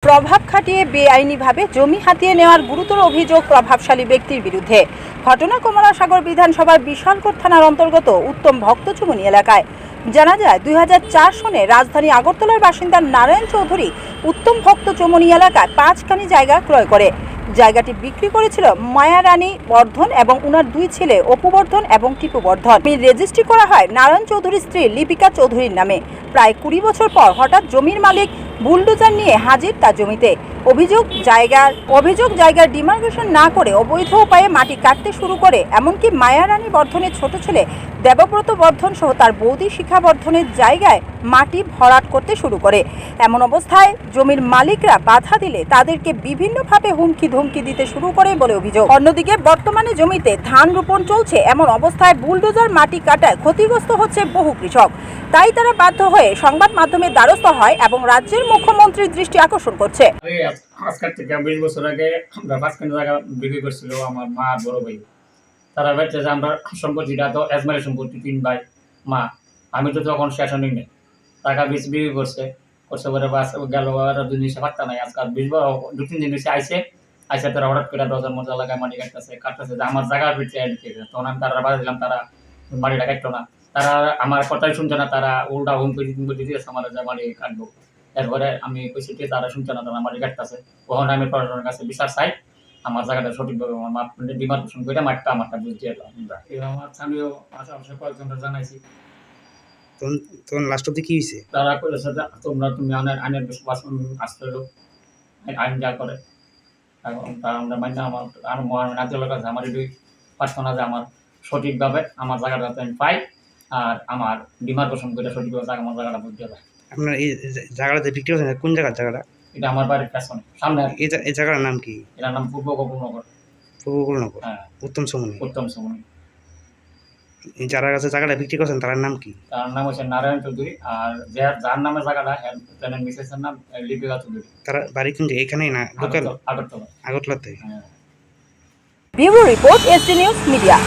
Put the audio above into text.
প্রভাব খাটিয়ে বেআইনিভাবে জমি হাতিয়ে নেওয়ার গুরুতর অভিযোগ প্রভাবশালী ব্যক্তির বিরুদ্ধে। ঘটনা কমলাসাগর বিধানসভার বিশালগড় থানার অন্তর্গত উত্তম ভক্তচুমনি এলাকায়। জানা যায় 2004 সনে রাজধানী আগরতলার বাসিন্দা নারায়ণ চৌধুরী উত্তম ভক্তচুমনি এলাকায় 5 কানি জায়গা ক্রয় করে জায়গাটি বিক্রি করেছিল মায়ারানী বর্ধন এবং উনার 2 ছেলে অপু বর্ধন এবং টিপু বর্ধন। রেজিস্ট্রি করা হয় নারায়ণ চৌধুরীর স্ত্রী লিপিকা চৌধুরীর নামে। প্রায় 20 বছর পর হঠাৎ জমির মালিক বুলডোজার নিয়ে হাজির তার জমিতে। অভিযোগ জায়গার ডিমার্কেশন না করে অবৈধ উপায়ে মাটি কাটতে শুরু করে। এমনকি মায়ারানী বর্ধনের ছোট ছেলে দেবব্রত বর্ধন সহ তার বৌদি শিখা বর্ধনের জায়গায় মাটি ভরাট করতে শুরু করে। এমন অবস্থায় জমির মালিকরা বাধা দিলে তাদেরকে বিভিন্নভাবে হুমকি ধমকি দিতে শুরু করে বলে অভিযোগ। অন্যদিকে বর্তমানে জমিতে ধান রোপণ চলছে, এমন অবস্থায় বুলডোজার মাটি কাটায় ক্ষতিগ্রস্ত হচ্ছে বহু কৃষক। তাই তারা বাধ্য হয়ে সংবাদ মাধ্যমের দ্বারস্থ হয় এবং রাজ্যের মুখ্যমন্ত্রীর দৃষ্টি আকর্ষণ করছে। আজকের থেকে 20 বছর আগে 5 কানি জায়গা বিক্রি করছিল আমার মা আর বড় ভাই। তারা বলছে যে আমরা সম্পত্তিটা তো এজমারি সম্পত্তি 3 ভাই মা, আমি তো তখন শেষন নেই টাকা বিক্রি করছে পরে বাস গেল আর 2 দিন সে পাত্তা নাই। আজকাল 2-3 দিন এসে আইসে তারা হঠাৎ করে 10 মতো এলাকায় মাটি কাটতেছে যে আমার জায়গা ফিরছে। তখন আমি তারা বাধা দিলাম, তারা মাটিটা কাটতো না। তারা আমার কথাই শুনছে না, তারা উল্টা হুমকি দিতেছে আমার যে মাটি কাটবো। এরপরে আমি কইছি যে তারা শুনছে না, তারা মাটি কাটতেছে। তখন আমি প্রশাসনের কাছে বিচার চাই, আমার জায়গাটা সঠিকভাবে আমার মাপ ডিমার্কেশন করে মাঠটা আমারটা বুঝিয়ে দাও। আমার স্থানীয় আশেপাশে কয়েকজনটা জানাইছি। তখন লাস্ট অব্দি কি হয়েছে? তারা করেছে যে তুমি আইনের বিশ্বাস আসতে হলো, আইন যা করে এখন তা আমরা মান্য আমার নাতির কাছে আমার এটি পারতো না যে আমার সঠিকভাবে আমার জায়গাটা আমি পাই আর আমার ডিমার্কেশন করে সঠিকভাবে আমার জায়গাটা বুঝতে পাই। আপনার এই জায়গাটা যে বিক্রি করছেন কোন জায়গার জায়গাটা? এটা আমার বাড়ির পেছনে সামনে। এই জায়গাটার নাম কি? এটার নাম পূর্ব গোকুলনগর। পূর্বকুলনগর। হ্যাঁ, উত্তম সমনি। উত্তম সমনি। যারা কাছে জায়গাটা বিক্রি করছেন তার নাম কি? তার নাম হচ্ছে নারায়ণ চৌধুরী আর যার নামে জায়গাটা মিসেসের নাম লিপিকা চৌধুরী। তার বাড়ি কোন জায়গায়? এখানেই না লোকাল? আগরতলা। আগরতলাতে। হ্যাঁ। Bureau report, SD news media.